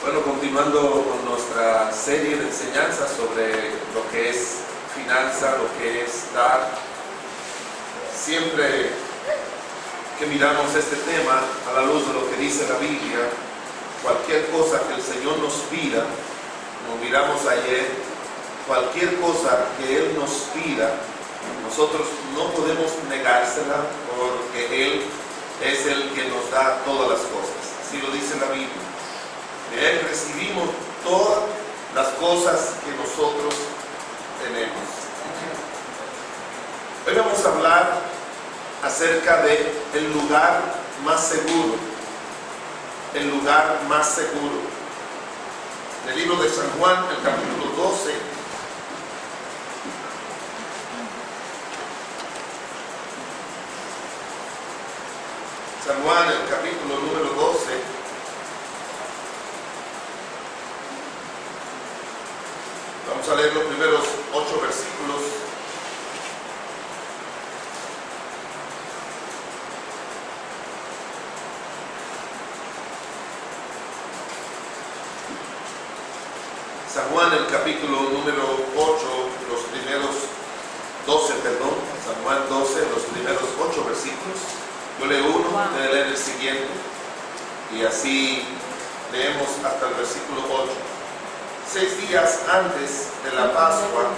Bueno, continuando con nuestra serie de enseñanzas sobre lo que es finanza, lo que es dar, siempre que miramos este tema a la luz de lo que dice la Biblia, cualquier cosa que el Señor nos pida, como miramos ayer, cualquier cosa que Él nos pida, nosotros no podemos negársela porque Él es el que nos da todas las cosas. Así lo dice la Biblia. De Él recibimos todas las cosas que nosotros tenemos. Hoy vamos a hablar acerca de el lugar más seguro. El lugar más seguro. En el libro de San Juan, el capítulo 12, San Juan, el capítulo número 12, vamos a leer los primeros 8 versículos. San Juan, el capítulo número 8, los primeros 12, San Juan 12, los primeros 8 versículos. Yo leo uno, usted lee el siguiente, y así leemos hasta el versículo 8. 6 días antes de la Pascua,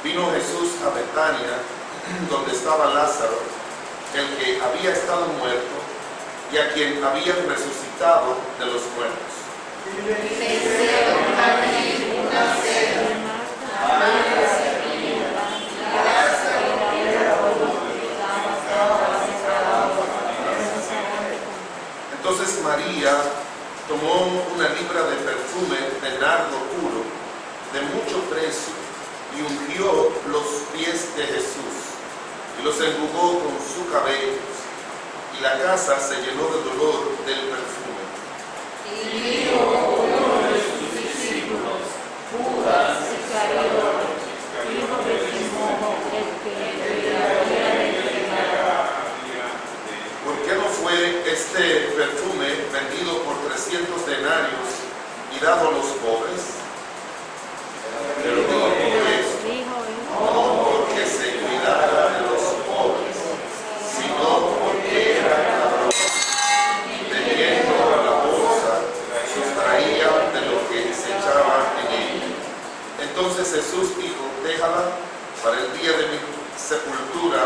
vino Jesús a Betania, donde estaba Lázaro, el que había estado muerto, y a quien habían resucitado de los muertos. Entonces María tomó una libra de perfume de nardo puro, de mucho precio, y ungió los pies de Jesús, y los enjugó con su cabello, y la casa se llenó de dolor del perfume. Y dijo uno de sus discípulos, Judas Iscariote, hijo de Simón, el que le había entregado. ¿Por qué no fue este perfume vendido por 300 denarios y dado a los pobres? Pero digo esto, no porque se cuidara de los pobres, sino porque era ladrón. Teniendo la bolsa, sustraía de lo que se echaba en ella. Entonces Jesús dijo, déjala, para el día de mi sepultura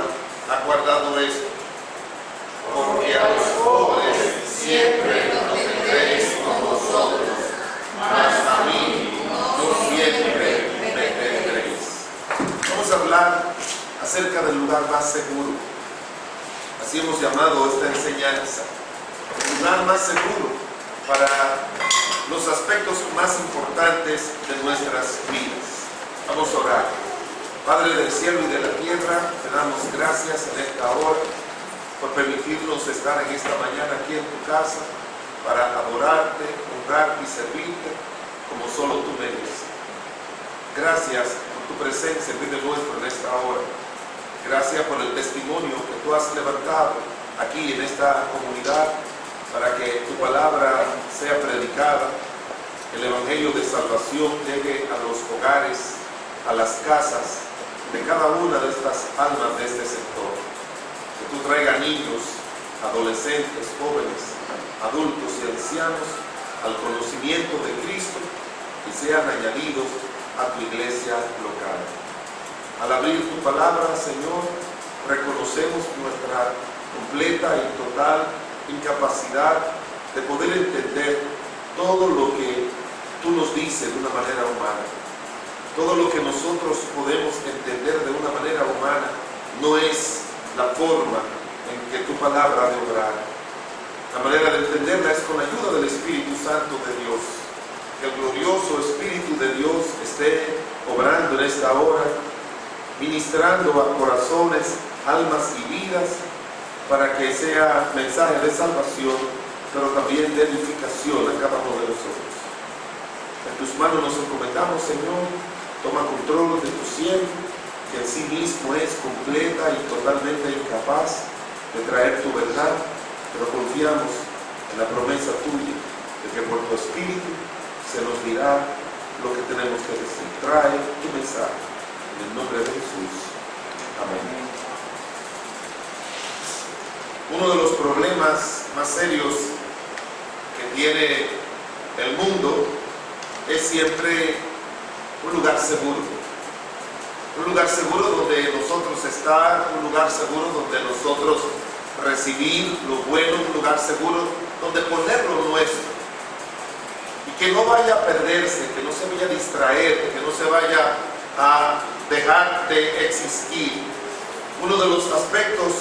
ha guardado esto, porque a los pobres siempre lo tendréis con vosotros, mas a mí no siempre me tendréis. Vamos a hablar acerca del lugar más seguro. Así hemos llamado esta enseñanza. El lugar más seguro para los aspectos más importantes de nuestras vidas. Vamos a orar. Padre del cielo y de la tierra, te damos gracias en esta hora por permitirnos estar en esta mañana aquí en tu casa para adorarte, honrarte y servirte como solo tú mereces. Gracias por tu presencia en medio nuestro en esta hora. Gracias por el testimonio que tú has levantado aquí en esta comunidad para que tu palabra sea predicada, el evangelio de salvación llegue a los hogares, a las casas de cada una de estas almas de este sector. Que tú traigas niños, adolescentes, jóvenes, adultos y ancianos al conocimiento de Cristo y sean añadidos a tu iglesia local. Al abrir tu palabra, Señor, reconocemos nuestra completa y total incapacidad de poder entender todo lo que tú nos dices de una manera humana. Todo lo que nosotros podemos entender de una manera humana no es la forma en que tu palabra ha de obrar. La manera de entenderla es con la ayuda del Espíritu Santo de Dios. Que el glorioso Espíritu de Dios esté obrando en esta hora, ministrando a corazones, almas y vidas, para que sea mensaje de salvación, pero también de edificación a cada uno de nosotros. En tus manos nos encomendamos, Señor. Toma control de tu siervo, que en sí mismo es completa y totalmente incapaz de traer tu verdad, pero confiamos en la promesa tuya de que por tu Espíritu se nos dirá lo que tenemos que decir. Trae tu mensaje en el nombre de Jesús. Amén. Uno de los problemas más serios que tiene el mundo es siempre un lugar seguro. Un lugar seguro donde nosotros estar, un lugar seguro donde nosotros recibir lo bueno, un lugar seguro donde poner lo nuestro. Y que no vaya a perderse, que no se vaya a distraer, que no se vaya a dejar de existir. Uno de los aspectos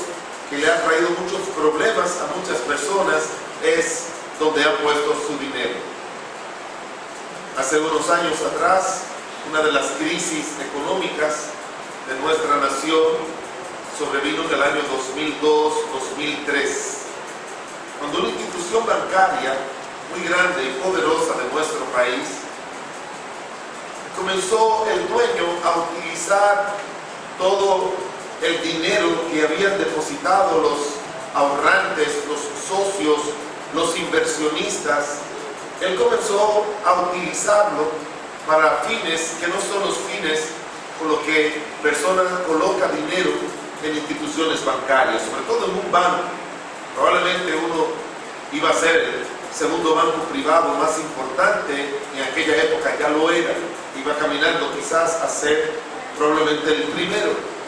que le ha traído muchos problemas a muchas personas es donde han puesto su dinero. Hace unos años atrás, una de las crisis económicas de nuestra nación sobrevino en el año 2002-2003, cuando una institución bancaria muy grande y poderosa de nuestro país comenzó el dueño a utilizar todo el dinero que habían depositado los ahorrantes, los socios, los inversionistas. Él comenzó a utilizarlo para fines que no son los fines con los que personas colocan dinero en instituciones bancarias, sobre todo en un banco. Probablemente uno iba a ser el segundo banco privado más importante, en aquella época ya lo era, iba caminando quizás a ser probablemente el primero.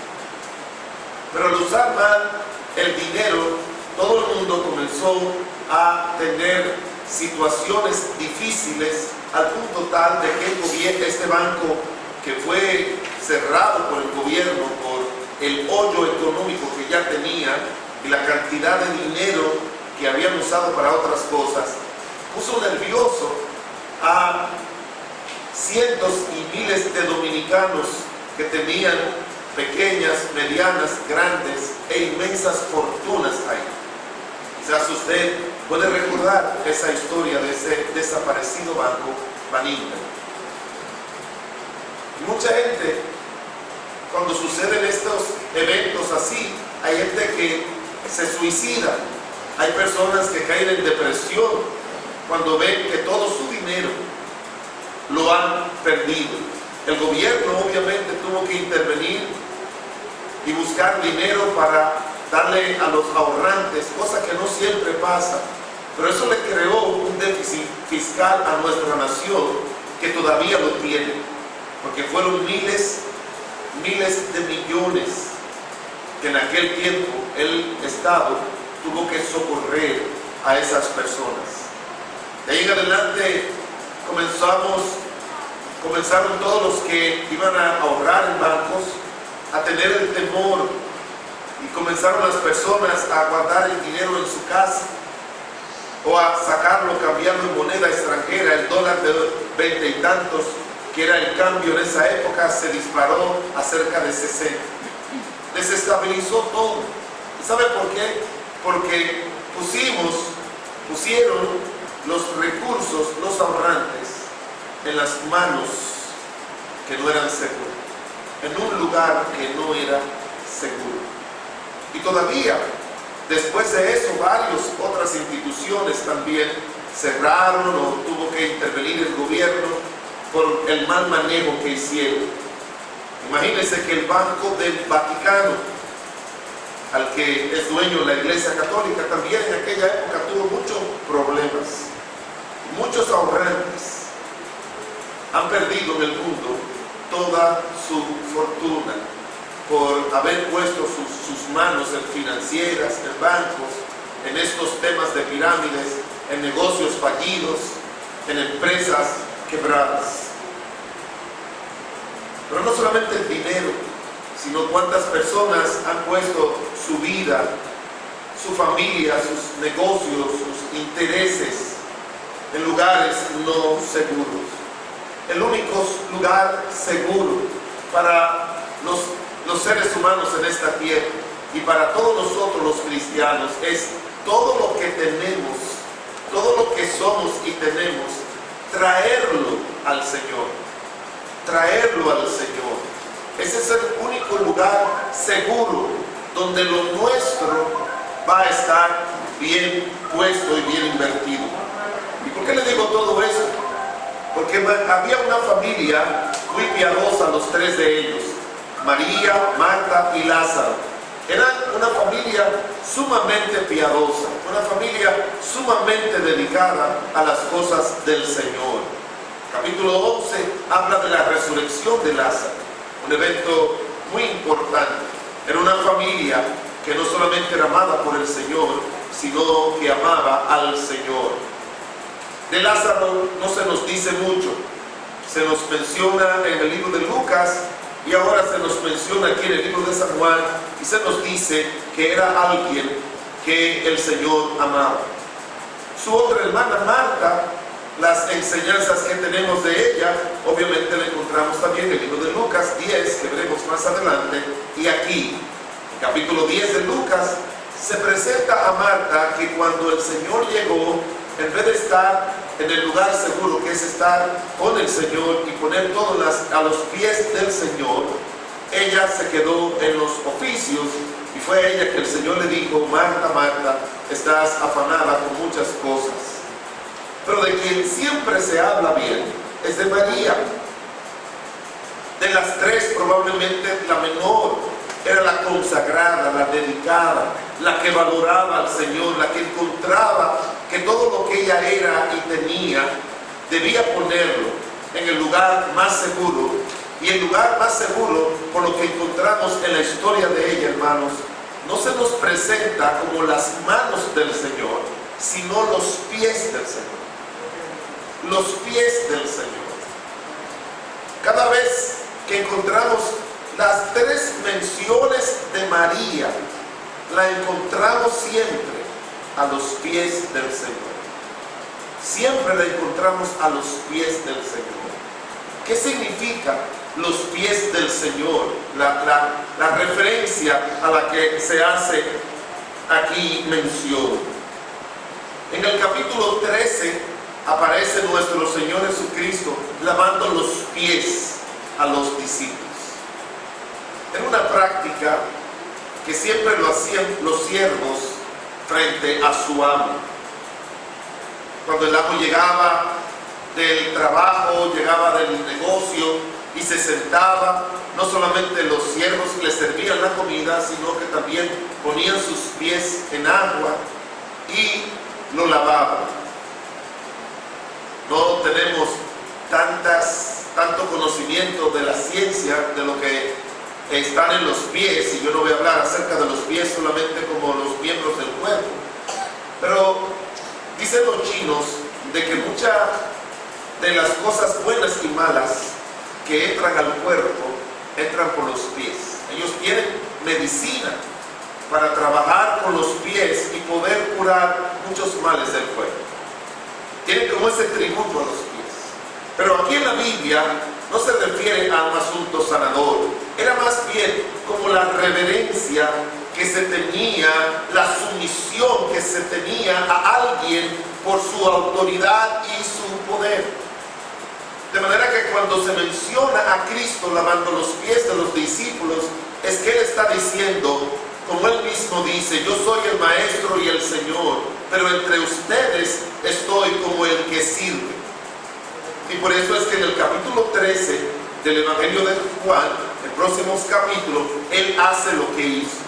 Pero al usar mal el dinero, todo el mundo comenzó a tener situaciones difíciles al punto tal de que este banco, que fue cerrado por el gobierno por el hoyo económico que ya tenía y la cantidad de dinero que habían usado para otras cosas, puso nervioso a cientos y miles de dominicanos que tenían pequeñas, medianas, grandes e inmensas fortunas ahí. Quizás usted puede recordar esa historia de ese desaparecido banco Baninter. Y mucha gente, cuando suceden estos eventos así, hay gente que se suicida, hay personas que caen en depresión cuando ven que todo su dinero lo han perdido. El gobierno obviamente tuvo que intervenir y buscar dinero para darle a los ahorrantes, cosa que no siempre pasa, pero eso le creó un déficit fiscal a nuestra nación que todavía lo tiene, porque fueron miles de millones que en aquel tiempo el Estado tuvo que socorrer a esas personas. De ahí en adelante comenzaron todos los que iban a ahorrar en bancos a tener el temor, y comenzaron las personas a guardar el dinero en su casa o a sacarlo cambiando en moneda extranjera. El dólar de 20 y tantos, que era el cambio en esa época, se disparó a cerca de 60. Desestabilizó todo. ¿Y sabe por qué? Porque pusieron los recursos, los ahorrantes, en las manos que no eran seguras, en un lugar que no era seguro. Y todavía, después de eso, varias otras instituciones también cerraron o tuvo que intervenir el gobierno por el mal manejo que hicieron. Imagínense que el Banco del Vaticano, al que es dueño la Iglesia Católica, también en aquella época tuvo muchos problemas. Muchos ahorrantes han perdido en el mundo toda su fortuna por haber puesto sus manos en financieras, en bancos, en estos temas de pirámides, en negocios fallidos, en empresas quebradas. Pero no solamente el dinero, sino cuántas personas han puesto su vida, su familia, sus negocios, sus intereses en lugares no seguros. El único lugar seguro para los seres humanos en esta tierra y para todos nosotros los cristianos es todo lo que tenemos, todo lo que somos y tenemos, traerlo al Señor, traerlo al Señor. Ese es el único lugar seguro donde lo nuestro va a estar bien puesto y bien invertido. ¿Y por qué le digo todo eso? porque había una familia muy piadosa, los tres de ellos, María, Marta y Lázaro. Eran una familia sumamente piadosa, una familia sumamente dedicada a las cosas del Señor. Capítulo 11 habla de la resurrección de Lázaro, un evento muy importante. Era una familia que no solamente era amada por el Señor, sino que amaba al Señor. De Lázaro no se nos dice mucho, se nos menciona en el libro de Lucas y ahora se nos menciona aquí en el libro de San Juan, y se nos dice que era alguien que el Señor amaba. Su otra hermana Marta, las enseñanzas que tenemos de ella, obviamente la encontramos también en el libro de Lucas 10, que veremos más adelante, y aquí, en capítulo 10 de Lucas, se presenta a Marta que cuando el Señor llegó, en vez de estar en el lugar seguro, que es estar con el Señor y poner todo a los pies del Señor, ella se quedó en los oficios, y fue a ella que el Señor le dijo: Marta, Marta, estás afanada con muchas cosas. Pero de quien siempre se habla bien es de María. De las tres, probablemente la menor, era la consagrada, la dedicada, la que valoraba al Señor, la que encontraba que todo lo que ella era y tenía debía ponerlo en el lugar más seguro. Y el lugar más seguro, por lo que encontramos en la historia de ella, hermanos, no se nos presenta como las manos del Señor, sino los pies del Señor. Los pies del Señor. Cada vez que encontramos las tres menciones de María, la encontramos siempre a los pies del Señor. Siempre la encontramos a los pies del Señor. ¿Qué significa los pies del Señor? La referencia a la que se hace aquí mención. En el capítulo 13 aparece nuestro Señor Jesucristo lavando los pies a los discípulos. Era una práctica que siempre lo hacían los siervos frente a su amo. Cuando el amo llegaba del trabajo, llegaba del negocio y se sentaba, no solamente los siervos le servían la comida, sino que también ponían sus pies en agua y lo lavaban. No tenemos tanto conocimiento de la ciencia de lo que están en los pies, y yo no voy a hablar acerca de los pies solamente como los miembros del cuerpo, pero dicen los chinos de que muchas de las cosas buenas y malas que entran al cuerpo entran por los pies. Ellos tienen medicina para trabajar con los pies y poder curar muchos males del cuerpo. Tienen como ese tributo a los pies. Pero aquí en la Biblia no se refiere a un asunto sanador, era más bien como la reverencia que se tenía, la sumisión que se tenía a alguien por su autoridad y su poder. De manera que cuando se menciona a Cristo lavando los pies de los discípulos, es que Él está diciendo, como Él mismo dice: yo soy el Maestro y el Señor, pero entre ustedes estoy como el que sirve. Y por eso es que en el capítulo 13 del Evangelio de Juan, en próximos capítulos, Él hace lo que hizo,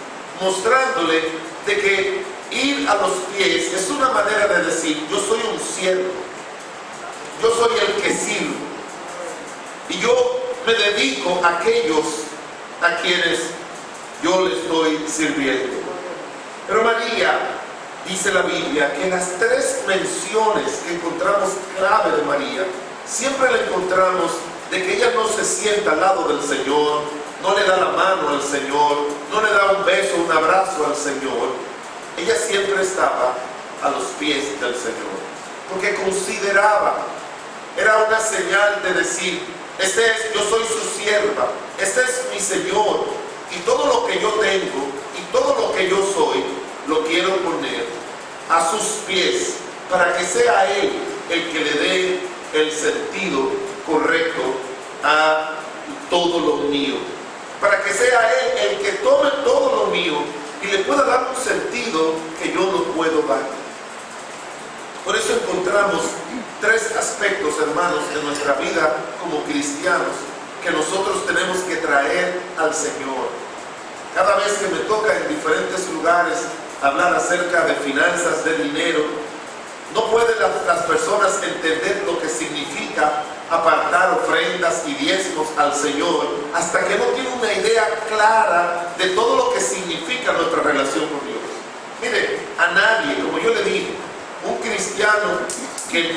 mostrándole de que ir a los pies es una manera de decir: yo soy un siervo, yo soy el que sirve, y yo me dedico a aquellos a quienes yo le estoy sirviendo. Pero María, dice la Biblia, que en las tres menciones que encontramos clave de María, siempre la encontramos de que ella no se sienta al lado del Señor, no le da la mano al Señor, no le da un beso, un abrazo al Señor. Ella siempre estaba a los pies del Señor, porque consideraba, era una señal de decir: yo soy su sierva, este es mi Señor, y todo lo que yo tengo y todo lo que yo soy lo quiero poner a sus pies, para que sea Él el que le dé el sentido correcto a todo lo mío, para que sea Él el que tome todo lo mío y le pueda dar un sentido que yo no puedo dar. Por eso encontramos tres aspectos, hermanos, de nuestra vida como cristianos que nosotros tenemos que traer al Señor. Cada vez que me toca en diferentes lugares hablar acerca de finanzas, de dinero, no pueden las personas entender lo que significa apartar ofrendas y diezmos al Señor hasta que no tienen una idea clara de todo lo que significa nuestra relación con Dios. Mire, a nadie, como yo le dije, un cristiano que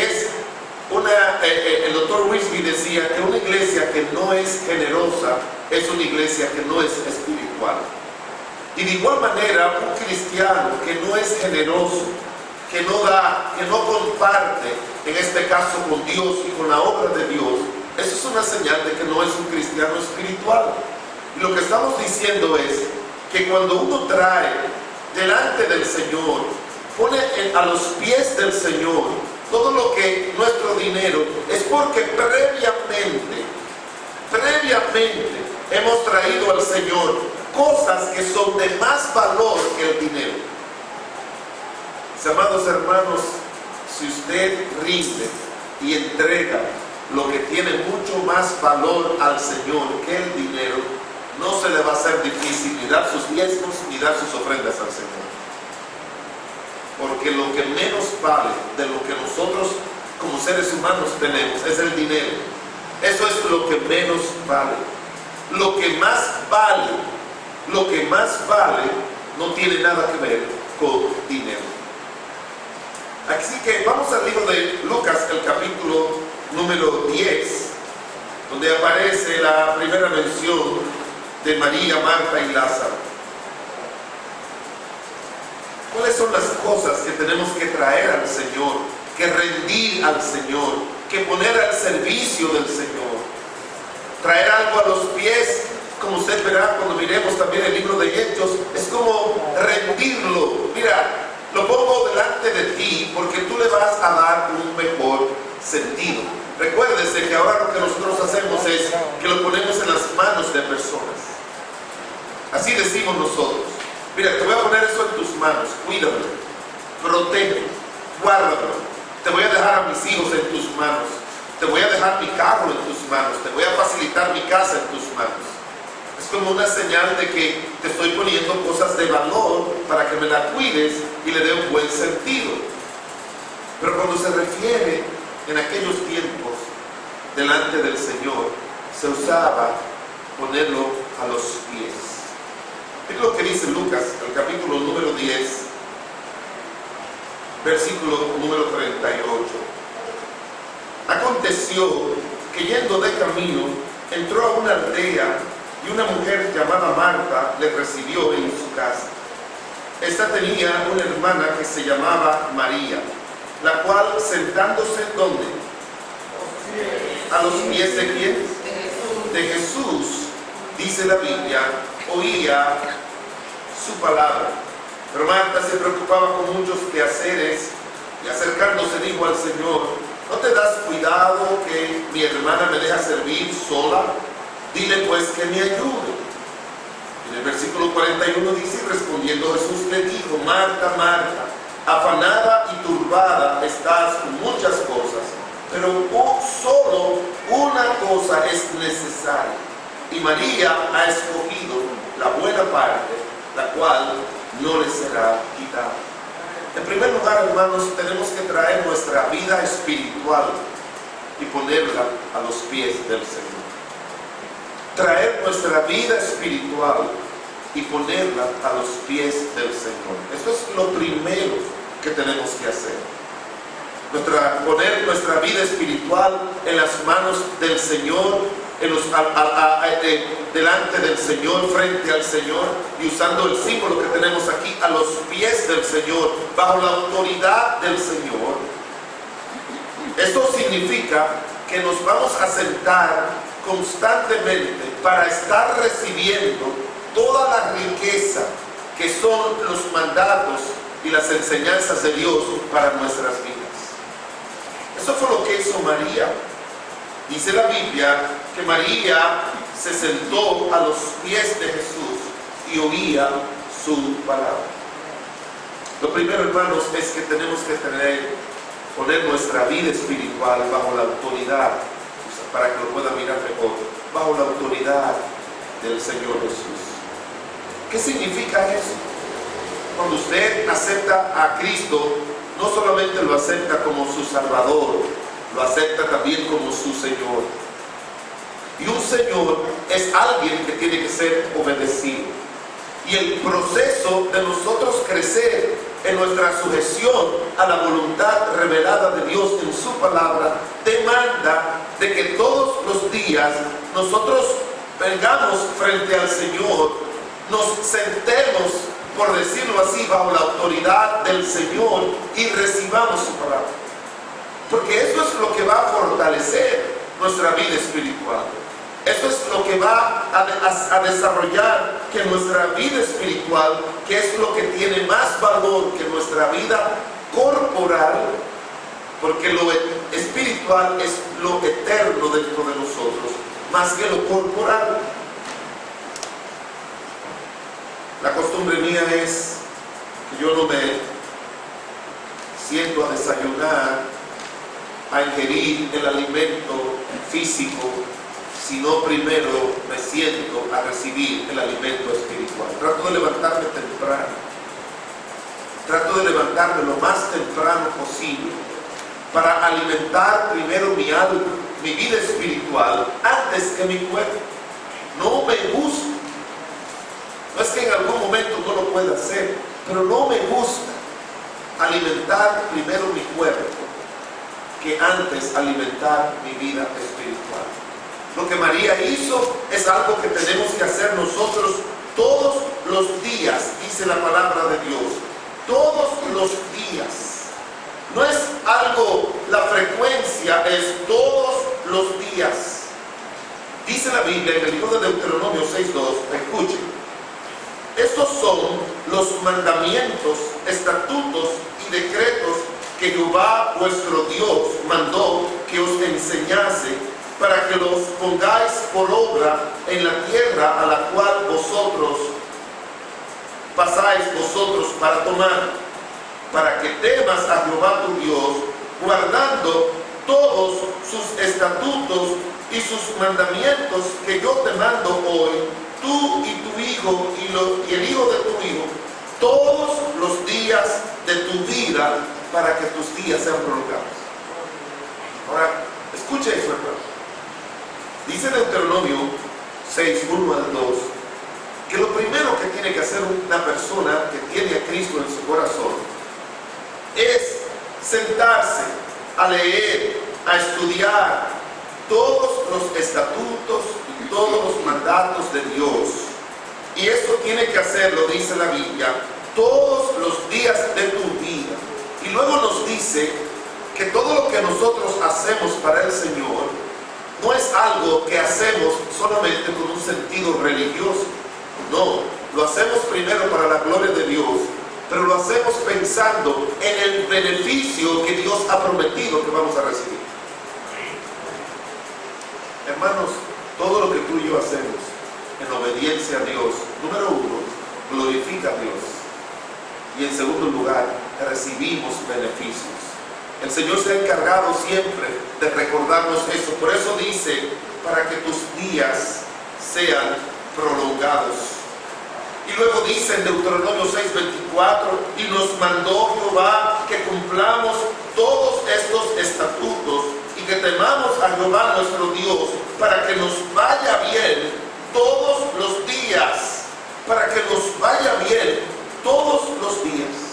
es el doctor Wisby decía que una iglesia que no es generosa es una iglesia que no es espiritual. Y de igual manera, un cristiano que no es generoso, que no da, que no comparte, en este caso con Dios y con la obra de Dios, eso es una señal de que no es un cristiano espiritual. Y lo que estamos diciendo es que cuando uno trae delante del Señor, pone a los pies del Señor todo lo que nuestro dinero, es porque previamente hemos traído al Señor cosas que son de más valor que el dinero. Mis amados hermanos, si usted rinde y entrega lo que tiene mucho más valor al Señor que el dinero, no se le va a hacer difícil ni dar sus diezmos ni dar sus ofrendas al Señor. Porque lo que menos vale de lo que nosotros como seres humanos tenemos es el dinero. Eso es lo que menos vale. Lo que más vale no tiene nada que ver con dinero. Así que vamos al libro de Lucas, el capítulo número 10, donde aparece la primera mención de María, Marta y Lázaro. ¿Cuáles son las cosas que tenemos que traer al Señor, que rendir al Señor, que poner al servicio del Señor? Traer algo a los pies, como usted verá cuando miremos también el libro de Hechos, es como rendirlo. Mira, lo pongo delante de ti porque tú le vas a dar un mejor sentido. Recuérdese que ahora lo que nosotros hacemos es que lo ponemos en las manos de personas. Así decimos nosotros. Mira, te voy a poner eso en tus manos, cuídalo, protégelo, guárdalo. Te voy a dejar a mis hijos en tus manos. Te voy a dejar mi carro en tus manos. Te voy a facilitar mi casa en tus manos. Es como una señal de que te estoy poniendo cosas de valor para que me la cuides y le dé un buen sentido. Pero cuando se refiere en aquellos tiempos delante del Señor, se usaba ponerlo a los pies. Es lo que dice Lucas, el capítulo número 10, versículo número 38. Aconteció que yendo de camino, entró a una aldea y una mujer llamada Marta le recibió en su casa. Esta tenía una hermana que se llamaba María, la cual sentándose ¿dónde? A los pies de ¿quién? De Jesús, dice la Biblia, oía su palabra. Pero Marta se preocupaba con muchos quehaceres y acercándose dijo al Señor: ¿no te das cuidado que mi hermana me deja servir sola? Dile pues que me ayude. En el versículo 41 dice: respondiendo Jesús le dijo: Marta, Marta, afanada y turbada estás con muchas cosas, pero solo una cosa es necesaria, y María ha escogido la buena parte, la cual no le será quitada. En primer lugar, hermanos, tenemos que traer nuestra vida espiritual y ponerla a los pies del Señor. Traer nuestra vida espiritual y ponerla a los pies del Señor. Esto es lo primero que tenemos que hacer. Poner nuestra vida espiritual en las manos del Señor, delante del Señor, frente al Señor, y usando el símbolo que tenemos aquí, a los pies del Señor, bajo la autoridad del Señor. Esto significa que nos vamos a sentar constantemente para estar recibiendo toda la riqueza que son los mandatos y las enseñanzas de Dios para nuestras vidas. Eso fue lo que hizo María. Dice la Biblia que María se sentó a los pies de Jesús y oía su palabra. Lo primero, hermanos, es que tenemos que tener poner nuestra vida espiritual bajo la autoridad, para que lo puedan mirar mejor, bajo la autoridad del Señor Jesús. ¿Qué significa eso? Cuando usted acepta a Cristo, no solamente lo acepta como su Salvador, lo acepta también como su Señor. Y un Señor es alguien que tiene que ser obedecido. Y el proceso de nosotros crecer en nuestra sujeción a la voluntad revelada de Dios en su palabra demanda de que todos los días nosotros vengamos frente al Señor, nos sentemos, por decirlo así, bajo la autoridad del Señor y recibamos su palabra. Porque eso es lo que va a fortalecer nuestra vida espiritual. Eso es lo que va a desarrollar que nuestra vida espiritual, que es lo que tiene más valor que nuestra vida corporal, porque lo espiritual es lo eterno dentro de nosotros, más que lo corporal. La costumbre mía es que yo no me siento a desayunar, a ingerir el alimento físico, sino primero me siento a recibir el alimento espiritual. Trato de levantarme temprano. Trato de levantarme lo más temprano posible para alimentar primero mi alma, mi vida espiritual, antes que mi cuerpo. No me gusta. No es que en algún momento no lo pueda hacer, pero no me gusta alimentar primero mi cuerpo que antes alimentar mi vida espiritual. Lo que María hizo es algo que tenemos que hacer nosotros todos los días, dice la palabra de Dios. Todos los días. No es algo, la frecuencia es todos los días. Dice la Biblia en el libro de Deuteronomio 6:2, escuchen. Estos son los mandamientos, estatutos y decretos que Jehová vuestro Dios mandó que os enseñase, para que los pongáis por obra en la tierra a la cual vosotros pasáis para tomar, para que temas a Jehová tu Dios, guardando todos sus estatutos y sus mandamientos que yo te mando hoy, tú y tu hijo y el hijo de tu hijo, todos los días de tu vida, para que tus días sean prolongados. Ahora, escuche eso, hermano. Dice Deuteronomio 6:1 al 2, que lo primero que tiene que hacer una persona que tiene a Cristo en su corazón es sentarse a leer, a estudiar todos los estatutos y todos los mandatos de Dios. Y eso tiene que hacerlo, dice la Biblia, todos los días de tu vida. Y luego nos dice que todo lo que nosotros hacemos para el Señor no es algo que hacemos solamente con un sentido religioso. No, lo hacemos primero para la gloria de Dios, pero lo hacemos pensando en el beneficio que Dios ha prometido que vamos a recibir. Hermanos, todo lo que tú y yo hacemos en obediencia a Dios, número uno, glorifica a Dios. Y en segundo lugar, recibimos beneficios. El Señor se ha encargado siempre de recordarnos eso. Por eso dice, para que tus días sean prolongados. Y luego dice en Deuteronomio 6:24, y nos mandó Jehová que cumplamos todos estos estatutos y que temamos a Jehová nuestro Dios, para que nos vaya bien todos los días. Para que nos vaya bien todos los días.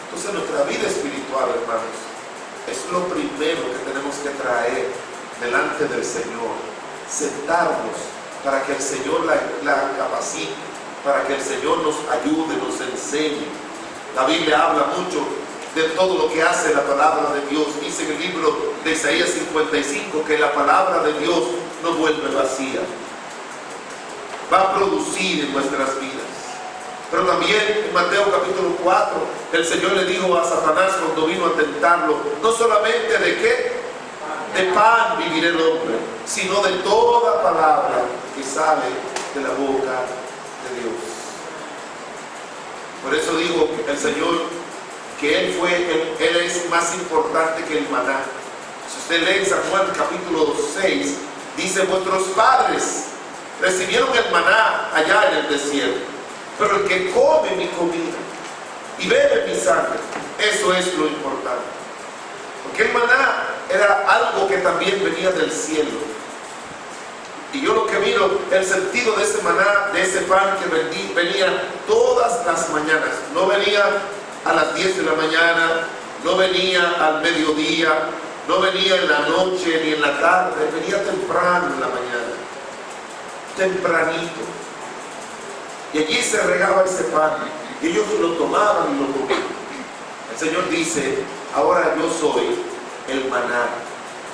Entonces nuestra vida espiritual, hermanos, es lo primero que tenemos que traer delante del Señor. Sentarnos para que el Señor la capacite, para que el Señor nos ayude, nos enseñe. La Biblia habla mucho de todo lo que hace la palabra de Dios. Dice en el libro de Isaías 55 que la palabra de Dios no vuelve vacía. Va a producir en nuestras vidas. Pero también en Mateo capítulo 4, el Señor le dijo a Satanás cuando vino a tentarlo, no solamente de qué, de pan vivirá el hombre, sino de toda palabra que sale de la boca de Dios. Por eso digo que el Señor que Él es más importante que el maná. Si usted lee en San Juan capítulo 6, dice: vuestros padres recibieron el maná allá en el desierto, pero el que come mi comida y bebe mi sangre, eso es lo importante. Porque el maná era algo que también venía del cielo. Y yo lo que miro, el sentido de ese maná, de ese pan que venía todas las mañanas, no venía a las 10 de la mañana, no venía al mediodía, no venía en la noche ni en la tarde, venía temprano en la mañana, tempranito. Y allí se regaba ese pan, y ellos lo tomaban y lo comían. El Señor dice: ahora yo soy el maná.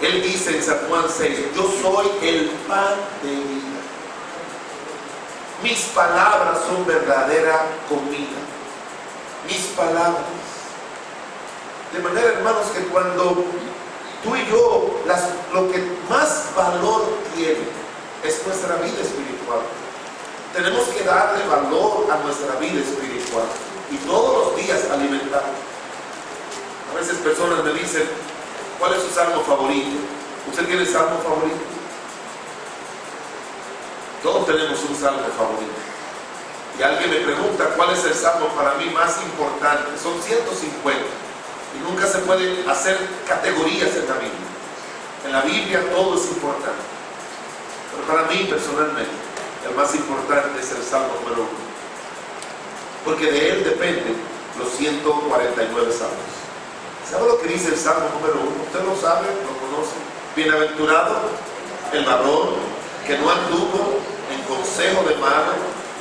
Él dice en San Juan 6: yo soy el pan de vida. Mis palabras son verdadera comida. Mis palabras. De manera, hermanos, que cuando tú y yo, lo que más valor tiene es nuestra vida espiritual. Tenemos que darle valor a nuestra vida espiritual y todos los días alimentarla. A veces personas me dicen: ¿cuál es su salmo favorito? ¿Usted tiene salmo favorito? Todos tenemos un salmo favorito. Y alguien me pregunta: ¿cuál es el salmo para mí más importante? Son 150. Y nunca se pueden hacer categorías en la Biblia. En la Biblia todo es importante. Pero para mí personalmente, el más importante es el salmo número 1. Porque de él dependen los 149 salmos. ¿Sabe lo que dice el salmo número 1? Usted lo sabe, lo conoce. Bienaventurado el varón que no anduvo en consejo de malos,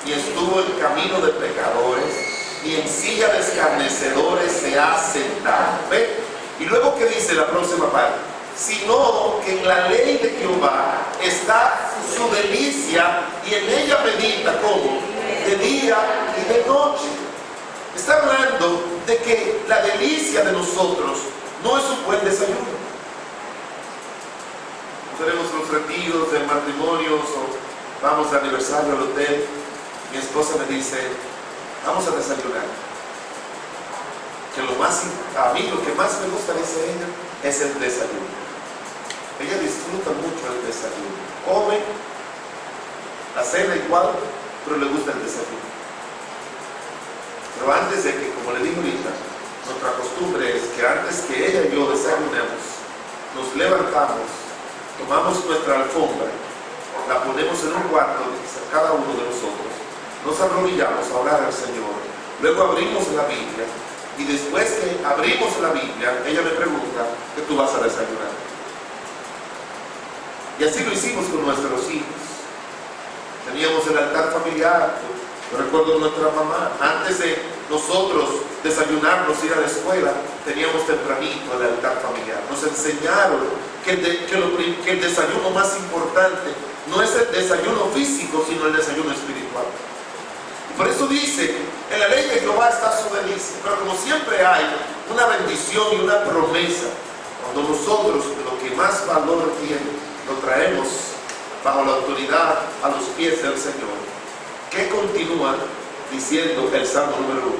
ni estuvo en camino de pecadores, ni en silla de escarnecedores se ha sentado. ¿Ve? Y luego, ¿qué dice la próxima parte? Sino que en la ley de Jehová está su delicia, y en ella medita, ¿cómo? De día y de noche. Está hablando de que la delicia de nosotros no es un buen desayuno. Tenemos los retiros de matrimonios o vamos de aniversario al hotel. Mi esposa me dice: vamos a desayunar. Que a mí lo que más me gusta, dice ella, es el desayuno. Ella disfruta mucho el desayuno. Come la cena igual, pero le gusta el desayuno. Pero antes de que, como le digo ahorita, nuestra costumbre es que antes que ella y yo desayunemos, nos levantamos, tomamos nuestra alfombra, la ponemos en un cuarto, cada uno de nosotros, nos arrodillamos a orar al Señor, luego abrimos la Biblia, y después que abrimos la Biblia, ella me pregunta: ¿qué tú vas a desayunar? Y así lo hicimos con nuestros hijos. Teníamos el altar familiar. Yo recuerdo nuestra mamá, antes de nosotros desayunarnos, ir a la escuela, teníamos tempranito el altar familiar. Nos enseñaron que el desayuno más importante no es el desayuno físico, sino el desayuno espiritual. Y por eso dice: en la ley de Jehová está su delicia. Pero como siempre hay una bendición y una promesa, cuando nosotros lo que más valor tiene, lo traemos bajo la autoridad a los pies del Señor. ¿Qué continúa diciendo el salmo número 1?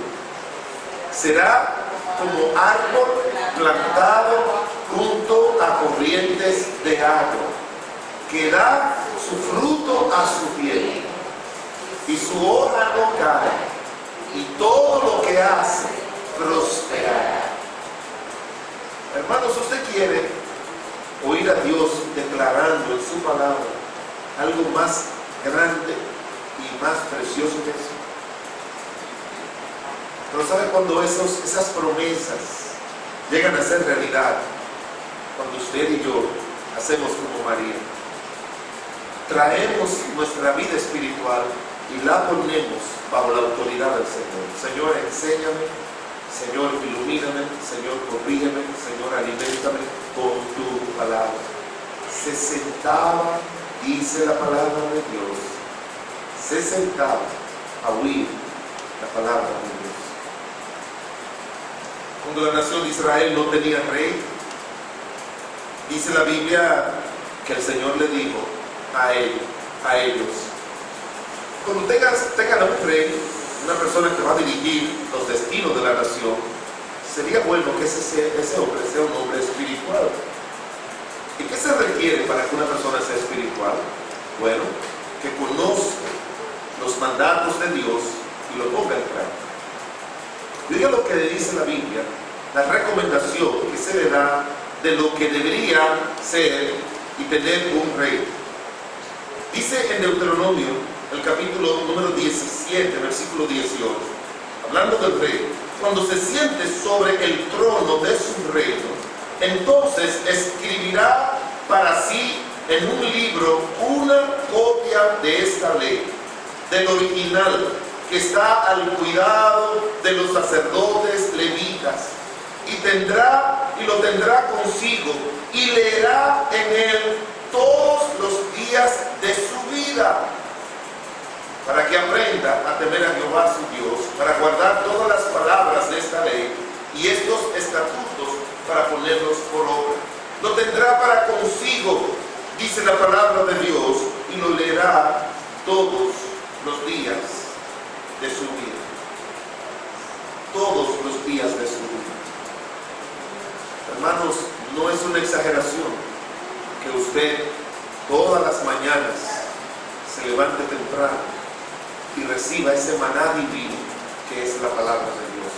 Será como árbol plantado junto a corrientes de agua, que da su fruto a su tiempo, y su hoja no cae, y todo lo que hace prosperará. Hermanos, ¿usted quiere oír a Dios declarando en su palabra algo más grande y más precioso que eso? Pero ¿sabe cuando esas promesas llegan a ser realidad? Cuando usted y yo hacemos como María. Traemos nuestra vida espiritual y la ponemos bajo la autoridad del Señor. Señor, enséñame. Señor, ilumíname. Señor, corrígeme. Señor, aliméntame con tu palabra. Se sentaba, dice la palabra de Dios, se sentaba a oír la palabra de Dios. Cuando la nación de Israel no tenía rey, dice la Biblia que el Señor le dijo a ellos: cuando tengan un rey, una persona que va a dirigir los destinos de la nación, sería bueno que ese hombre sea un hombre espiritual. ¿Y qué se requiere para que una persona sea espiritual? Bueno, que conozca los mandatos de Dios y lo ponga en práctica. Oiga lo que dice la Biblia, la recomendación que se le da de lo que debería ser y tener un rey. Dice en Deuteronomio, el capítulo número 17, versículo 18, hablando del rey: cuando se siente sobre el trono de su reino, entonces escribirá para sí en un libro una copia de esta ley, del original, que está al cuidado de los sacerdotes levitas, y lo tendrá consigo, y leerá en él todos los días de su vida, para que aprenda a temer a Jehová su Dios, para guardar todas las palabras de esta ley y estos estatutos para ponerlos por obra. Lo tendrá para consigo, dice la palabra de Dios, y lo leerá todos los días de su vida. Todos los días de su vida. Hermanos, no es una exageración que usted todas las mañanas se levante temprano y reciba ese maná divino que es la palabra de Dios.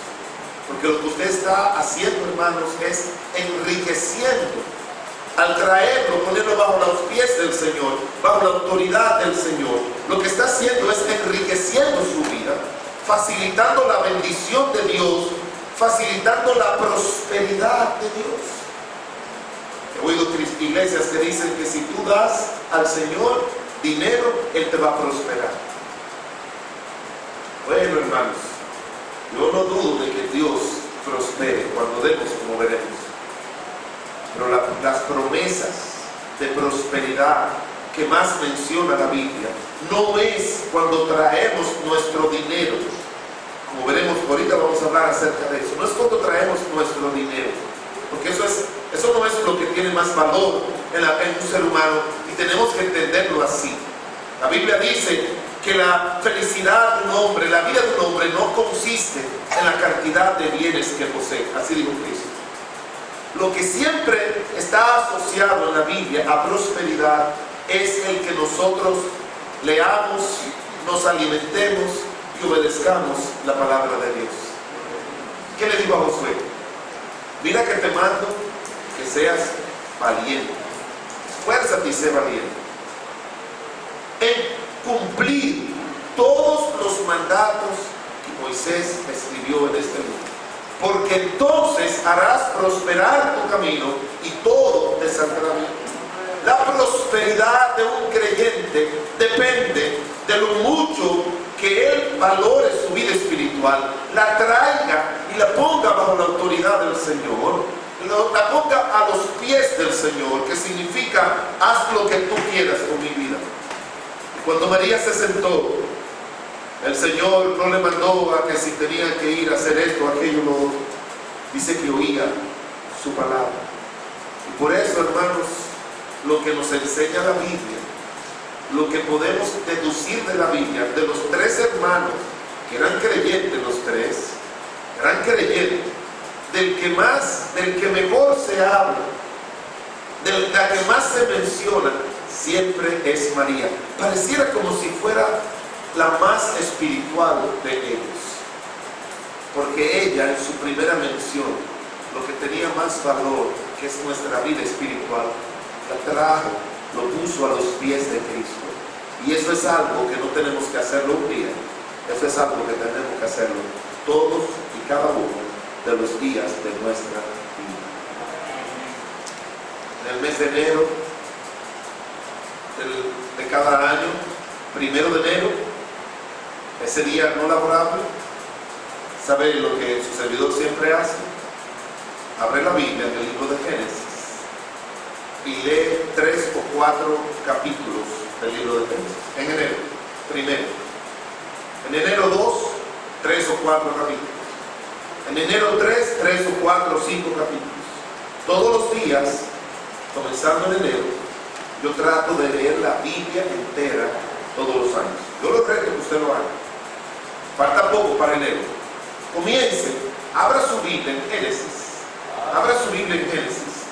Porque lo que usted está haciendo, hermanos, es enriqueciendo. Al traerlo, ponerlo bajo los pies del Señor, bajo la autoridad del Señor, lo que está haciendo es enriqueciendo su vida, facilitando la bendición de Dios, facilitando la prosperidad de Dios. He oído iglesias que dicen que si tú das al Señor dinero, Él te va a prosperar. Bueno, hermanos, yo no dudo de que Dios prospere cuando demos, como veremos. Pero las promesas de prosperidad que más menciona la Biblia no es cuando traemos nuestro dinero. Como veremos, ahorita vamos a hablar acerca de eso. No es cuando traemos nuestro dinero, porque eso no es lo que tiene más valor en un ser humano, y tenemos que entenderlo así. La Biblia dice que la felicidad de un hombre, la vida de un hombre, no consiste en la cantidad de bienes que posee. Así dijo Cristo. Lo que siempre está asociado en la Biblia a prosperidad es el que nosotros leamos, nos alimentemos y obedezcamos la palabra de Dios. ¿Qué le digo a Josué? Mira que te mando que seas valiente. Esfuérzate y sé valiente en cumplir todos los mandatos que Moisés escribió en este libro, porque entonces harás prosperar tu camino y todo te saldrá bien. La prosperidad de un creyente depende de lo mucho que él valore su vida espiritual, la traiga y la ponga bajo la autoridad del Señor, la ponga a los pies del Señor, que significa: haz lo que tú quieras con mi vida. Cuando María se sentó, el Señor no le mandó a que si tenía que ir a hacer esto, aquello, lo otro. Dice que oía su palabra. Y por eso, hermanos, lo que nos enseña la Biblia, lo que podemos deducir de la Biblia, de los tres hermanos, que eran creyentes los tres, eran creyentes, del que mejor se habla, de la que más se menciona, siempre es María. Pareciera como si fuera la más espiritual de ellos, porque ella, en su primera mención, lo que tenía más valor, que es nuestra vida espiritual, la trajo, lo puso a los pies de Cristo. Y eso es algo que no tenemos que hacerlo un día, eso es algo que tenemos que hacerlo todos y cada uno de los días de nuestra vida. En el mes de enero de cada año, 1 de enero, ese día no laborable, ¿sabe lo que su servidor siempre hace? Abre la Biblia en el libro de Génesis y lee 3 o 4 capítulos del libro de Génesis. En enero, primero. En enero 2, 3 o 4 capítulos. En enero 3, 3 o 4 o 5 capítulos. Todos los días, comenzando en enero, yo trato de leer la Biblia entera todos los años. Yo lo reto que usted lo haga. Falta poco para enero. Comience Abra su Biblia en Génesis. Abra su Biblia en Génesis.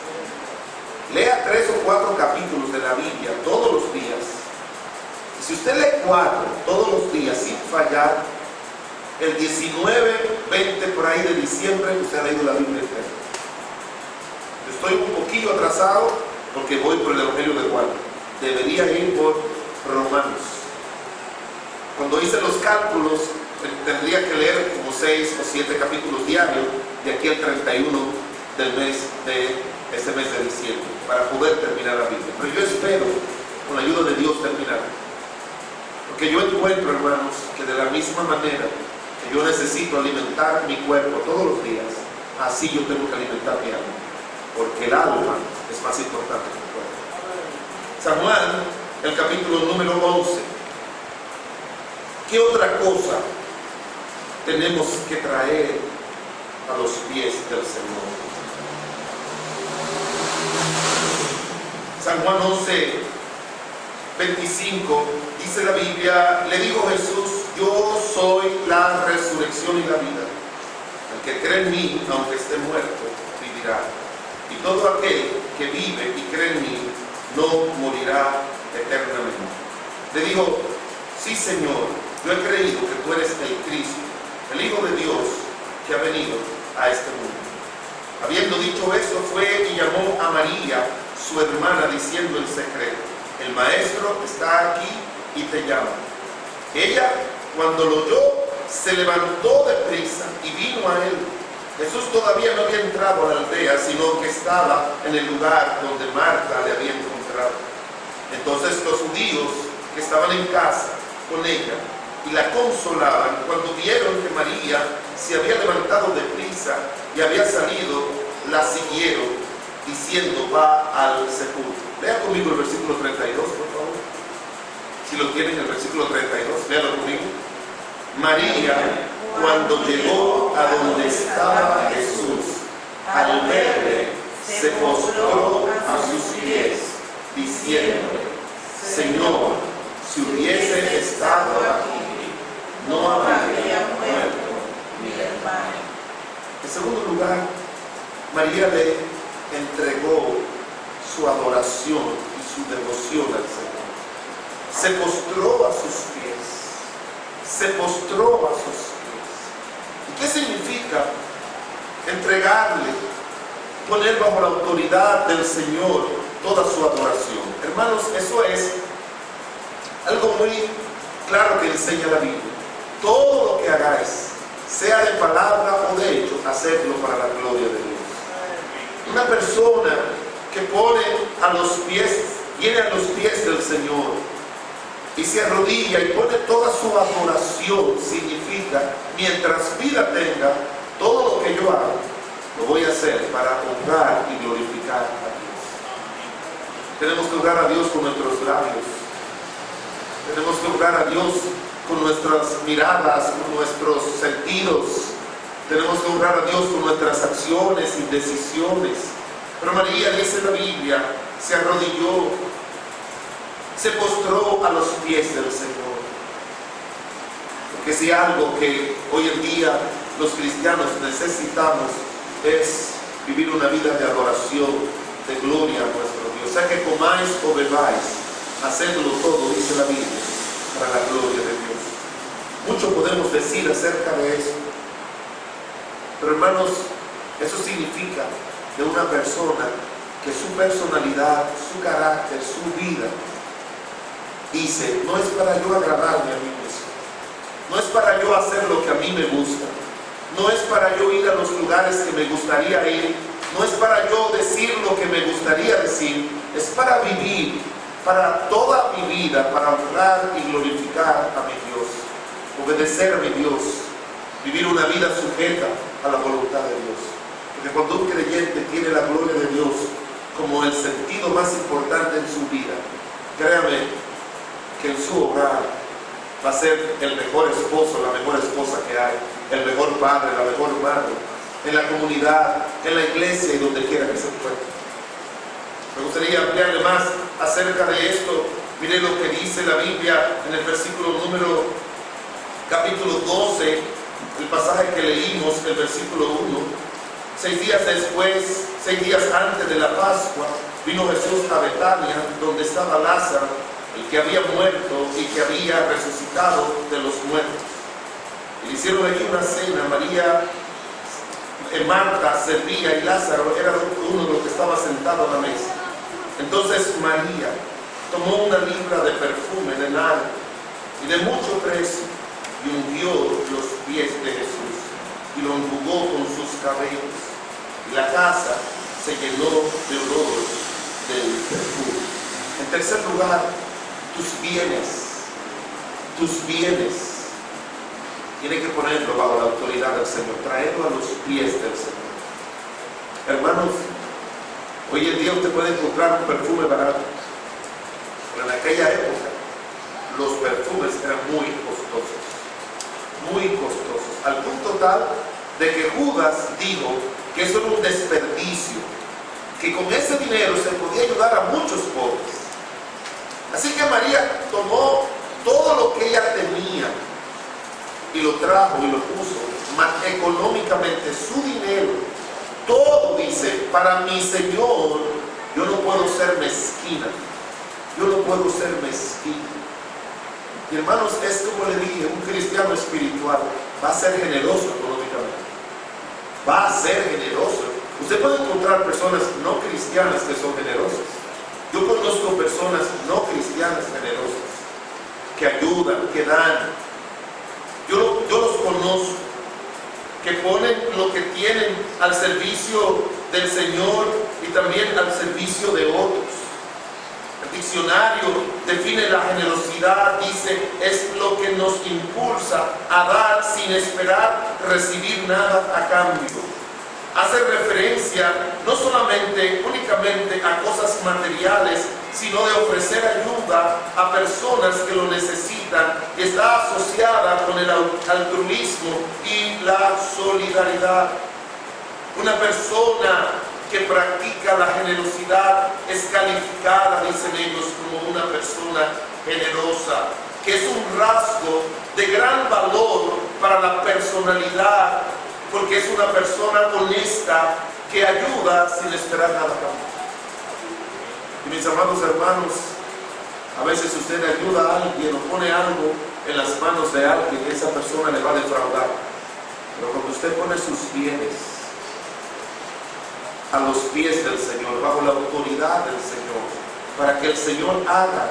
Lea 3 o 4 capítulos de la Biblia todos los días. Y si usted lee 4 todos los días sin fallar, el 19, 20 por ahí de diciembre usted ha leído la Biblia entera. Yo estoy un poquillo atrasado porque voy por el Evangelio de Juan. Debería ir por Romanos. Cuando hice los cálculos, tendría que leer como 6 o 7 capítulos diarios de aquí al 31 del mes de este mes de diciembre para poder terminar la Biblia. Pero yo espero, con la ayuda de Dios, terminar. Porque yo encuentro, hermanos, que de la misma manera que yo necesito alimentar mi cuerpo todos los días, así yo tengo que alimentar mi alma. Porque el alma es más importante que el cuerpo. San Juan, el capítulo número 11. ¿Qué otra cosa tenemos que traer a los pies del Señor? San Juan 11, 25, dice la Biblia, le dijo Jesús, yo soy la resurrección y la vida. El que cree en mí, aunque esté muerto, vivirá. Y todo aquel que vive y cree en mí, no morirá eternamente. Le dijo, sí Señor, yo he creído que tú eres el Cristo, el Hijo de Dios que ha venido a este mundo. Habiendo dicho esto, fue y llamó a María, su hermana, diciendo en secreto, el maestro está aquí y te llama. Ella, cuando lo oyó, se levantó deprisa y vino a él. Jesús todavía no había entrado a la aldea, sino que estaba en el lugar donde Marta le había encontrado. Entonces los judíos que estaban en casa con ella y la consolaban, cuando vieron que María se había levantado deprisa y había salido, la siguieron, diciendo, va al sepulcro. Lea conmigo el versículo 32, por favor. Si lo tienen, el versículo 32, léalo conmigo. María, cuando llegó a donde estaba Jesús, al verle, se postró a sus pies, diciendo, Señor, si hubiese estado aquí, no habría muerto mi hermano. En segundo lugar, María le entregó su adoración y su devoción al Señor. Se postró a sus pies. Se postró a sus pies. ¿Y qué significa entregarle, poner bajo la autoridad del Señor toda su adoración? Hermanos, eso es algo muy claro que enseña la Biblia. Todo lo que hagáis, sea de palabra o de hecho, hacedlo para la gloria de Dios. Una persona que pone a los pies, viene a los pies del Señor y se arrodilla y pone toda su adoración, significa, mientras vida tenga, todo lo que yo hago, lo voy a hacer para honrar y glorificar a Dios. Tenemos que honrar a Dios con nuestros labios. Tenemos que honrar a Dios con nuestras miradas, con nuestros sentidos. Tenemos que honrar a Dios con nuestras acciones y decisiones. Pero María, dice la Biblia, se arrodilló, se postró a los pies del Señor. Porque si algo que hoy en día los cristianos necesitamos es vivir una vida de adoración, de gloria a nuestro Dios. Sea que comáis o bebáis, hacedlo todo, dice la Biblia, para la gloria de Dios. Mucho podemos decir acerca de eso. Pero hermanos, eso significa de una persona que su personalidad, su carácter, su vida, dice, no es para yo agradarme a mí mismo, no es para yo hacer lo que a mí me gusta, no es para yo ir a los lugares que me gustaría ir, no es para yo decir lo que me gustaría decir, es para vivir, para toda mi vida, para honrar y glorificar a mi Dios, obedecer a mi Dios, vivir una vida sujeta a la voluntad de Dios. Porque cuando un creyente tiene la gloria de Dios como el sentido más importante en su vida, créame que en su hogar va a ser el mejor esposo, la mejor esposa que hay, el mejor padre, la mejor madre, en la comunidad, en la iglesia y donde quiera que se encuentre. Me gustaría ampliarle más acerca de esto. Mire lo que dice la Biblia en el versículo capítulo 12, el pasaje que leímos, el versículo 1, 6 días después, 6 días antes de la Pascua, vino Jesús a Betania, donde estaba Lázaro, el que había muerto y que había resucitado de los muertos. Y le hicieron allí una cena. Marta servía y Lázaro era uno de los que estaba sentado a la mesa. Entonces María tomó una libra de perfume de nardo y de mucho precio y ungió los pies de Jesús y lo enjugó con sus cabellos. Y la casa se llenó de olor del perfume. En tercer lugar, tus bienes, tiene que ponerlo bajo la autoridad del Señor, traerlo a los pies del Señor. Hermanos, hoy en día usted puede encontrar un perfume barato, pero en aquella época los perfumes eran muy costosos, al punto tal de que Judas dijo que eso era un desperdicio, que con ese dinero se podía ayudar a muchos pobres. Así que María tomó todo lo que ella tenía y lo trajo y lo puso económicamente, su dinero, todo. Dice, para mi Señor yo no puedo ser mezquina, y hermanos, es como le dije, un cristiano espiritual va a ser generoso económicamente, va a ser generoso. Usted puede encontrar personas no cristianas que son generosas. Yo conozco personas no cristianas generosas, que ayudan, que dan. Yo los conozco, que ponen lo que tienen al servicio del Señor y también al servicio de otros. El diccionario define la generosidad, dice, es lo que nos impulsa a dar sin esperar recibir nada a cambio. Hace referencia no solamente, únicamente a cosas materiales, sino de ofrecer ayuda a personas que lo necesitan, y está asociada con el altruismo y la solidaridad. Una persona que practica la generosidad es calificada, dicen ellos, como una persona generosa, que es un rasgo de gran valor para la personalidad, porque es una persona honesta que ayuda sin esperar nada a cambio. Y mis amados hermanos, a veces usted ayuda a alguien o pone algo en las manos de alguien y esa persona le va a defraudar. Pero cuando usted pone sus bienes a los pies del Señor, bajo la autoridad del Señor, para que el Señor haga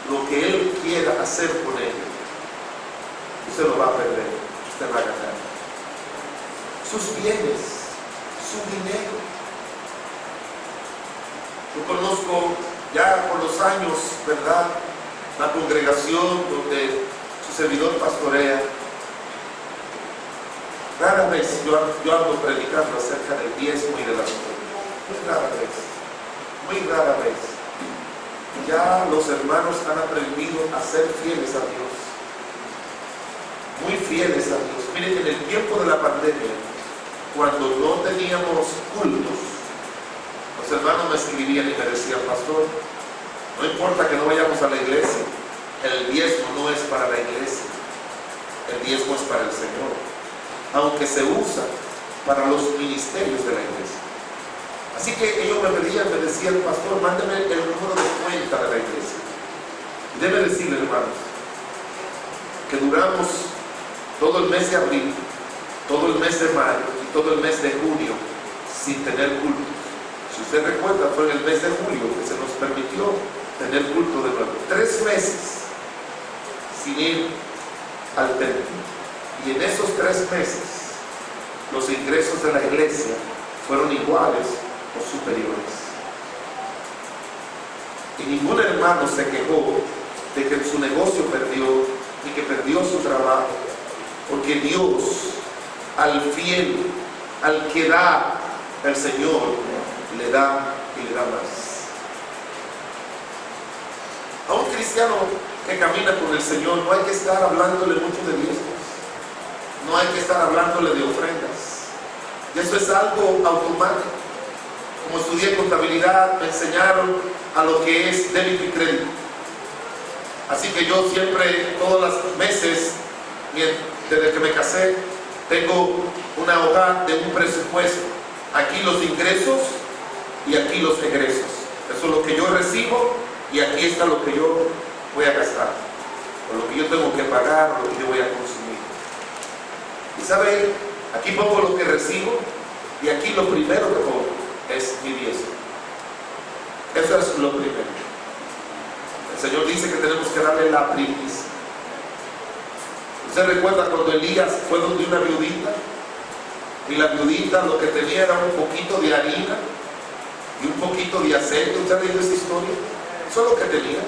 lo que Él quiera hacer con ellos, usted lo va a perder, usted va a ganar. Sus bienes, su dinero. Yo conozco ya por los años, ¿verdad?, la congregación donde su servidor pastorea. Rara vez yo ando predicando acerca del diezmo y de la ofrenda. Muy rara vez. Ya los hermanos han aprendido a ser fieles a Dios. Muy fieles a Dios. Miren, en el tiempo de la pandemia, cuando no teníamos cultos, los hermanos me escribían y me decían: pastor, no importa que no vayamos a la iglesia, el diezmo no es para la iglesia, el diezmo es para el Señor, aunque se usa para los ministerios de la iglesia. Así que ellos me pedían, me decían: pastor, mándeme el número de cuenta de la iglesia. Y debe decirle, hermanos, que duramos todo el mes de abril, todo el mes de mayo y todo el mes de junio sin tener cultos. Si usted recuerda, fue en el mes de julio que se nos permitió tener culto de nuevo. 3 meses sin ir al templo. Y en esos 3 meses los ingresos de la iglesia fueron iguales o superiores. Y ningún hermano se quejó de que su negocio perdió, ni que perdió su trabajo, porque Dios, al fiel, al que da, el Señor le da y le da más. A un cristiano que camina con el Señor no hay que estar hablándole mucho de diezmos, no hay que estar hablándole de ofrendas, y eso es algo automático. Como estudié contabilidad, me enseñaron a lo que es débito y crédito. Así que yo siempre, todos los meses, desde que me casé, Tengo una hoja de un presupuesto. Aquí los ingresos y aquí los egresos. Eso es lo que yo recibo y aquí está lo que yo voy a gastar, o lo que yo tengo que pagar, o lo que yo voy a consumir. Y sabe, aquí pongo lo que recibo y aquí lo primero que pongo es mi diezmo. Eso es lo primero. El Señor dice que tenemos que darle la primicia. ¿Usted recuerda cuando Elías fue donde una viudita? Y la viudita lo que tenía era un poquito de harina y un poquito de aceite. ¿Usted ha leído esa historia? Eso es lo que tenía.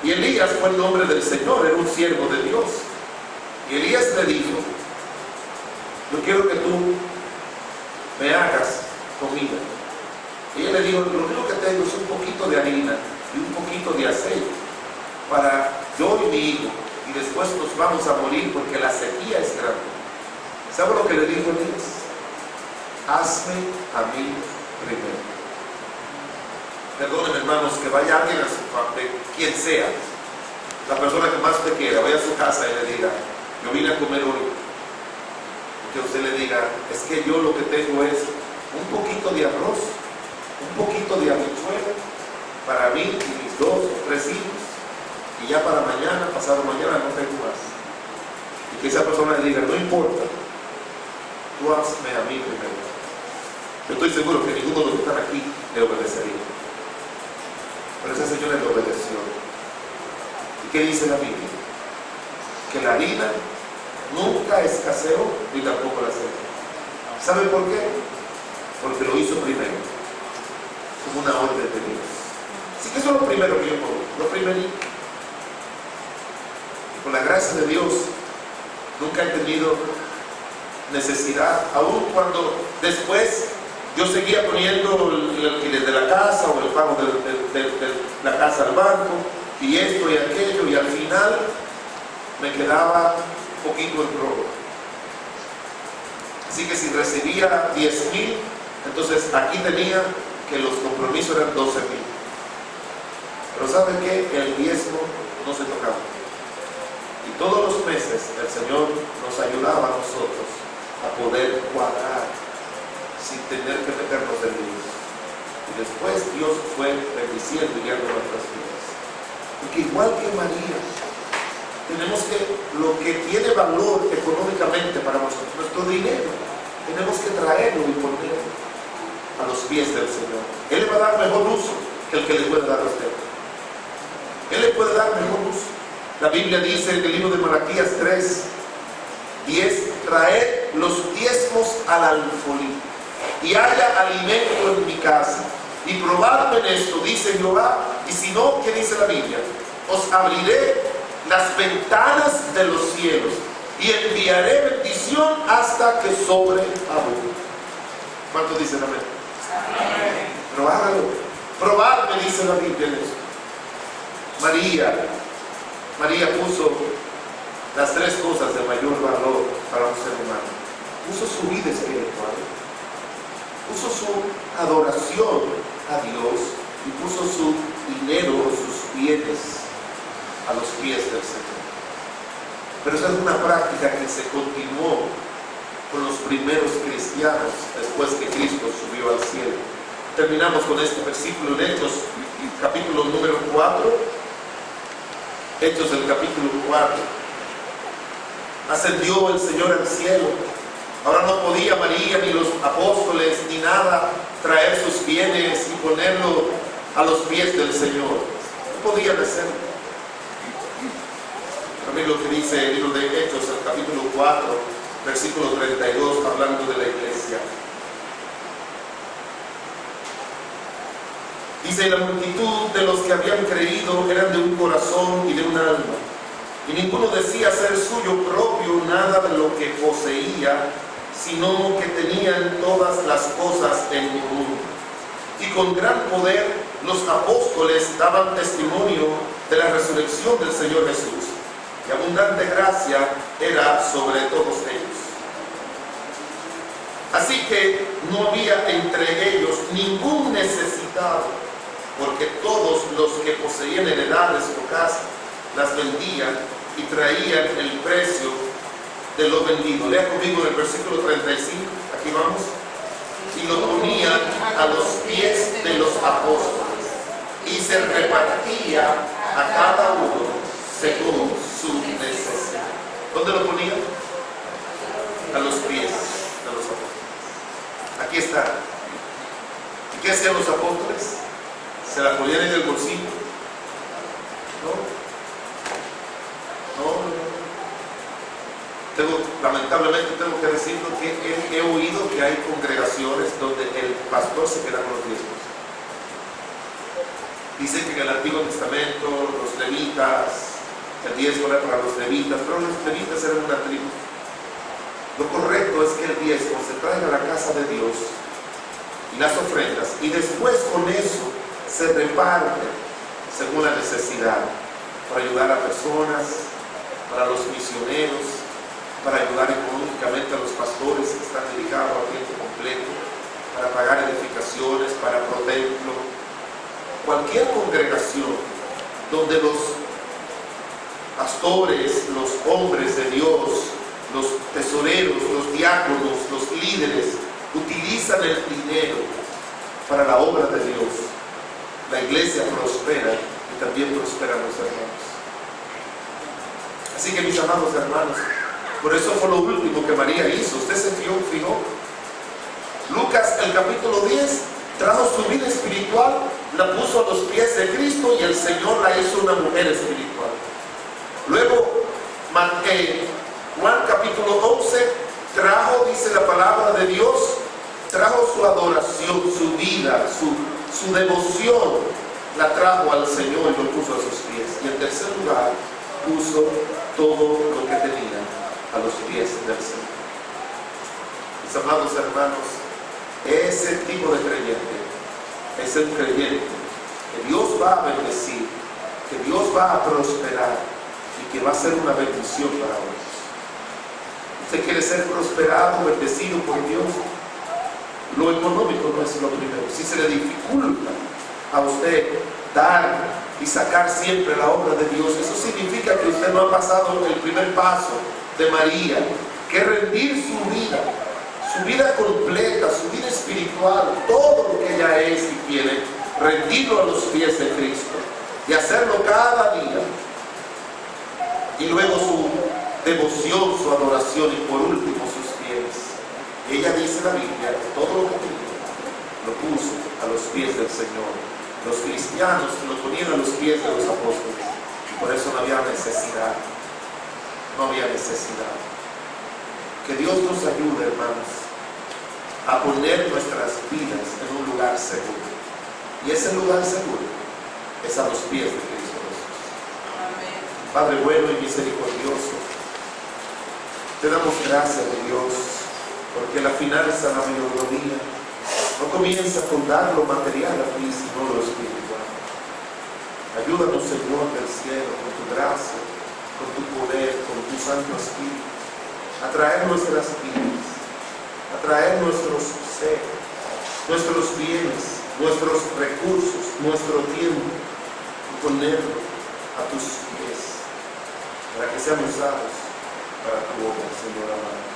Y Elías fue el nombre del Señor, era un siervo de Dios. Y Elías le dijo: yo quiero que tú me hagas comida. Y ella le dijo: lo único que tengo es un poquito de harina y un poquito de aceite para yo y mi hijo, y después nos vamos a morir porque la sequía es grande. ¿Sabe lo que le dijo Elías? Hazme a mí primero. Perdónenme, hermanos, que vaya alguien a su familia, quien sea, la persona que más te quiera, vaya a su casa y le diga: yo vine a comer hoy. Que usted le diga: es que yo lo que tengo es un poquito de arroz, un poquito de habichuela para mí y mis 2 o 3 hijos, y ya para mañana, pasado mañana no tengo más. Y que esa persona le diga: no importa, tú hazme a mí primero. Yo estoy seguro que ninguno de los que están aquí le obedecería, pero esa señora le obedeció. ¿Y qué dice la Biblia? Que la harina nunca escaseó ni tampoco el aceite. ¿Sabe por qué? Porque lo hizo primero, como una orden de Dios. Así que eso es lo primero que yo pongo, lo primerito. Y con la gracia de Dios nunca he tenido necesidad, aun cuando después yo seguía poniendo el alquiler de la casa o el pago de la casa al banco y esto y aquello, y al final me quedaba un poquito en robo. Así que si recibía 10,000, entonces aquí tenía que los compromisos eran 12,000. Pero ¿saben qué? El diezmo no se tocaba. Y todos los meses el Señor nos ayudaba a nosotros a poder cuadrar sin tener que meternos en líos. Y después Dios fue bendiciendo y guiando nuestras vidas. Porque igual que María, tenemos que, lo que tiene valor económicamente para nosotros, nuestro dinero, tenemos que traerlo y ponerlo a los pies del Señor. Él le va a dar mejor uso que el que le puede dar a usted. Él le puede dar mejor uso. La Biblia dice en el libro de Malaquías 3:10: traed los diezmos al alfolí y haya alimento en mi casa, y probadme en esto, dice Jehová, y si no, ¿qué dice la Biblia? Os abriré las ventanas de los cielos y enviaré bendición hasta que sobreabunde. ¿Cuántos dicen amén? Amén. Pero hágalo. Probadme, dice la Biblia en eso. María puso las 3 cosas de mayor valor para un ser humano. Puso su vida espiritual, puso su adoración a Dios y puso su dinero, sus bienes a los pies del Señor. Pero esa es una práctica que se continuó con los primeros cristianos después que Cristo subió al cielo. Terminamos con este versículo en Hechos, capítulo número 4. Hechos del capítulo 4. Ascendió el Señor al cielo. Ahora no podía María ni los apóstoles ni nada traer sus bienes y ponerlo a los pies del Señor. No podían hacerlo. También lo que dice el libro de Hechos, el capítulo 4, versículo 32, hablando de la iglesia. Dice: la multitud de los que habían creído eran de un corazón y de un alma, y ninguno decía ser suyo propio nada de lo que poseía, sino que tenían todas las cosas en común. Y con gran poder los apóstoles daban testimonio de la resurrección del Señor Jesús, y abundante gracia era sobre todos ellos. Así que no había entre ellos ningún necesitado, porque todos los que poseían heredades o casas las vendían y traían el precio de lo vendido. Lea conmigo en el versículo 35, aquí vamos. Y lo ponían a los pies de los apóstoles y se repartía a cada uno según su necesidad. ¿Dónde lo ponían? A los pies de los apóstoles. Aquí está. ¿Y qué hacían los apóstoles? ¿Se la ponían en el bolsillo? No. Lamentablemente tengo que decirlo que he oído que hay congregaciones donde el pastor se queda con los diezmos. Dicen que en el Antiguo Testamento los levitas, el diezmo era para los levitas, pero los levitas eran una tribu. Lo correcto es que el diezmo se traiga a la casa de Dios y las ofrendas, y después con eso se reparte según la necesidad, para ayudar a personas, para los misioneros, para ayudar económicamente a los pastores que están dedicados a tiempo completo, para pagar edificaciones, para ProTemplo. Cualquier congregación donde los pastores, los hombres de Dios, los tesoreros, los diáconos, los líderes utilizan el dinero para la obra de Dios, la iglesia prospera y también prosperan los hermanos. Así que mis amados hermanos, por eso fue lo último que María hizo. ¿Usted se fijó? Lucas, el capítulo 10, trajo su vida espiritual, la puso a los pies de Cristo y el Señor la hizo una mujer espiritual. Luego, Juan capítulo 11, trajo, dice la palabra de Dios, trajo su adoración, su vida, su devoción, la trajo al Señor y lo puso a sus pies. Y en tercer lugar, puso todo lo que tenía a los pies del Señor. Mis amados hermanos, ese tipo de creyente es el creyente que Dios va a bendecir, que Dios va a prosperar y que va a ser una bendición para otros. Usted quiere ser prosperado, bendecido por Dios. Lo económico no es lo primero. Si se le dificulta a usted dar y sacar siempre la obra de Dios, eso significa que usted no ha pasado el primer paso de María, que es rendir su vida completa, su vida espiritual, todo lo que ella es y tiene, rendirlo a los pies de Cristo y hacerlo cada día. Y luego su devoción, su adoración y por último sus bienes. Y ella dice en la Biblia que todo lo que tenía lo puso a los pies del Señor. Los cristianos lo ponían a los pies de los apóstoles y por eso no había necesidad. No había necesidad. Que Dios nos ayude, hermanos, a poner nuestras vidas en un lugar seguro. Y ese lugar seguro es a los pies de Cristo Jesús. Amén. Padre bueno y misericordioso, te damos gracias, Dios, porque la finanza, la mayordomía, no comienza con dar lo material a ti, sino lo espiritual. Ayúdanos, Señor del cielo, con tu gracia, con tu poder, con tu Santo Espíritu, a traer nuestras vidas, a traer nuestros seres, nuestros bienes, nuestros recursos, nuestro tiempo, y ponerlo a tus pies, para que seamos usados para tu obra, Señor amado.